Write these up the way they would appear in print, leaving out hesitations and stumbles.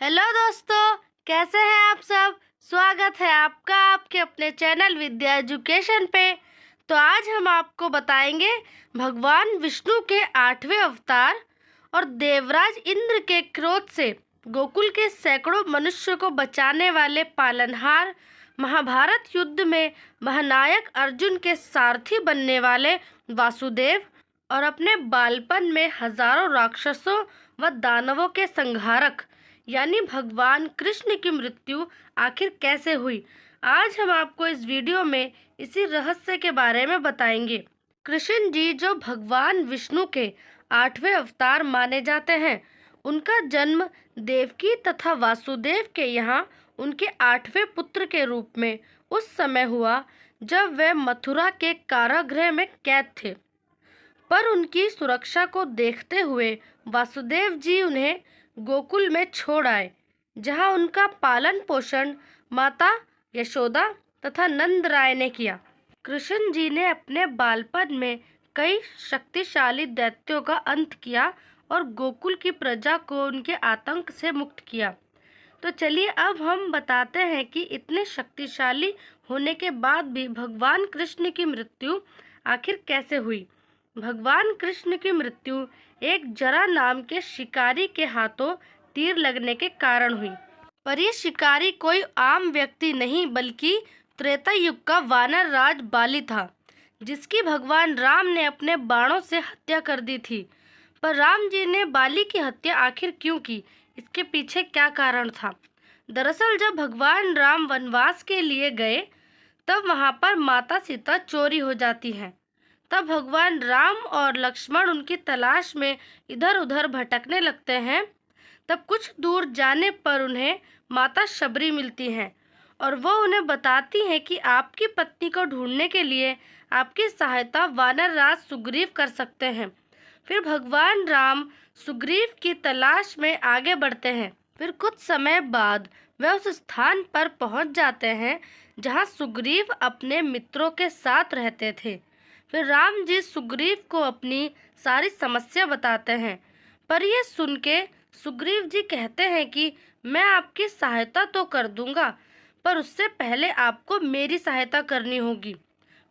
Hello दोस्तों, कैसे हैं आप सब। स्वागत है आपका आपके अपने चैनल विद्या एजुकेशन पे। तो आज हम आपको बताएंगे भगवान विष्णु के 8वें अवतार और देवराज इंद्र के क्रोध से गोकुल के सैकड़ों मनुष्य को बचाने वाले पालनहार, महाभारत युद्ध में महानायक अर्जुन के सारथी बनने वाले वासुदेव और अपने बालपन में हजारों राक्षसों व दानवों के संहारक यानी भगवान कृष्ण की मृत्यु आखिर कैसे हुई, आज हम आपको इस वीडियो में इसी रहस्य के बारे में बताएंगे। कृष्ण जी जो भगवान विष्णु के 8वें अवतार माने जाते हैं, उनका जन्म देवकी तथा वासुदेव के यहाँ उनके 8वें पुत्र के रूप में उस समय हुआ जब वे मथुरा के कारागृह में कैद थे। पर उनकी सुरक्षा को देखते हुए वासुदेव जी उन्हें गोकुल में छोड़ आए, जहां उनका पालन पोषण माता यशोदा तथा नंद राय ने किया। कृष्ण जी ने अपने बालपन में कई शक्तिशाली दैत्यों का अंत किया और गोकुल की प्रजा को उनके आतंक से मुक्त किया। तो चलिए अब हम बताते हैं कि इतने शक्तिशाली होने के बाद भी भगवान कृष्ण की मृत्यु आखिर कैसे हुई। भगवान कृष्ण की मृत्यु एक जरा नाम के शिकारी के हाथों तीर लगने के कारण हुई। पर यह शिकारी कोई आम व्यक्ति नहीं बल्कि त्रेता युग का वानर राज बाली था, जिसकी भगवान राम ने अपने बाणों से हत्या कर दी थी। पर राम जी ने बाली की हत्या आखिर क्यों की, इसके पीछे क्या कारण था। दरअसल जब भगवान राम वनवास के लिए गए तब वहां पर माता सीता चोरी हो जाती हैं। तब भगवान राम और लक्ष्मण उनकी तलाश में इधर उधर भटकने लगते हैं। तब कुछ दूर जाने पर उन्हें माता शबरी मिलती हैं और वो उन्हें बताती हैं कि आपकी पत्नी को ढूंढने के लिए आपकी सहायता वानर राज सुग्रीव कर सकते हैं। फिर भगवान राम सुग्रीव की तलाश में आगे बढ़ते हैं। फिर कुछ समय बाद वे उस स्थान पर पहुंच जाते हैं जहां सुग्रीव अपने मित्रों के साथ रहते थे। फिर राम जी सुग्रीव को अपनी सारी समस्या बताते हैं, पर यह सुन के सुग्रीव जी कहते हैं कि मैं आपकी सहायता तो कर दूंगा, पर उससे पहले आपको मेरी सहायता करनी होगी।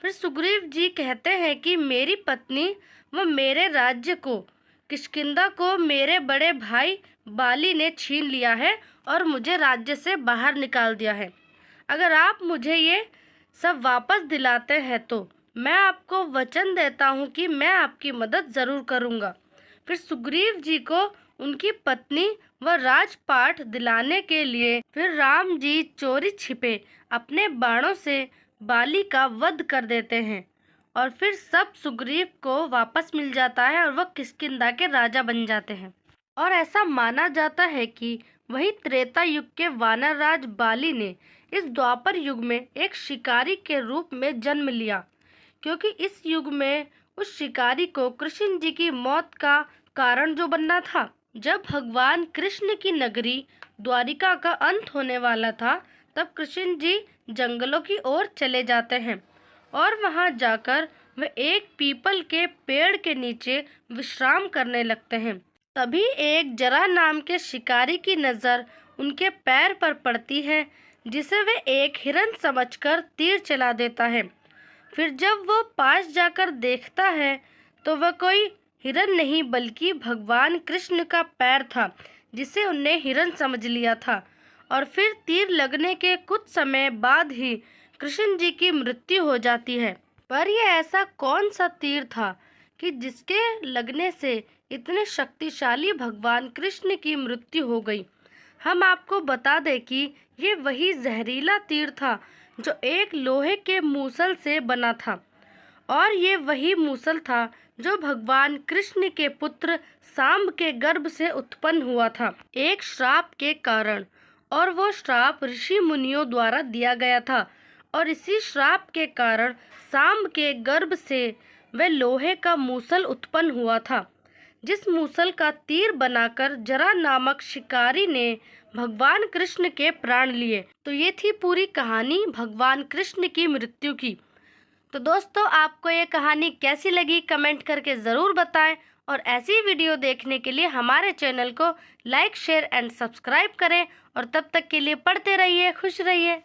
फिर सुग्रीव जी कहते हैं कि मेरी पत्नी व मेरे राज्य को, किष्किंधा को मेरे बड़े भाई बाली ने छीन लिया है और मुझे राज्य से बाहर निकाल दिया है। अगर आप मुझे ये सब वापस दिलाते हैं तो मैं आपको वचन देता हूँ कि मैं आपकी मदद जरूर करूँगा। फिर सुग्रीव जी को उनकी पत्नी व राजपाट दिलाने के लिए फिर राम जी चोरी छिपे अपने बाणों से बाली का वध कर देते हैं और फिर सब सुग्रीव को वापस मिल जाता है और वह किष्किंधा के राजा बन जाते हैं। और ऐसा माना जाता है कि वही त्रेता युग के वानर राज बाली ने इस द्वापर युग में एक शिकारी के रूप में जन्म लिया, क्योंकि इस युग में उस शिकारी को कृष्ण जी की मौत का कारण जो बनना था। जब भगवान कृष्ण की नगरी द्वारिका का अंत होने वाला था, तब कृष्ण जी जंगलों की ओर चले जाते हैं और वहां जाकर वे एक पीपल के पेड़ के नीचे विश्राम करने लगते हैं। तभी एक जरा नाम के शिकारी की नज़र उनके पैर पर पड़ती है, जिसे वे एक हिरन समझकर तीर चला देता है। फिर जब वो पास जाकर देखता है तो वह कोई हिरन नहीं बल्कि भगवान कृष्ण का पैर था, जिसे उनने हिरन समझ लिया था। और फिर तीर लगने के कुछ समय बाद ही कृष्ण जी की मृत्यु हो जाती है। पर यह ऐसा कौन सा तीर था कि जिसके लगने से इतने शक्तिशाली भगवान कृष्ण की मृत्यु हो गई। हम आपको बता दें कि ये वही जहरीला तीर था जो एक लोहे के मूसल से बना था, और ये वही मूसल था जो भगवान कृष्ण के पुत्र सांब के गर्भ से उत्पन्न हुआ था एक श्राप के कारण। और वो श्राप ऋषि मुनियों द्वारा दिया गया था, और इसी श्राप के कारण सांब के गर्भ से वह लोहे का मूसल उत्पन्न हुआ था, जिस मूसल का तीर बनाकर जरा नामक शिकारी ने भगवान कृष्ण के प्राण लिए। तो ये थी पूरी कहानी भगवान कृष्ण की मृत्यु की। तो दोस्तों, आपको ये कहानी कैसी लगी कमेंट करके ज़रूर बताएं, और ऐसी वीडियो देखने के लिए हमारे चैनल को लाइक, शेयर एंड सब्सक्राइब करें। और तब तक के लिए पढ़ते रहिए, खुश रहिए।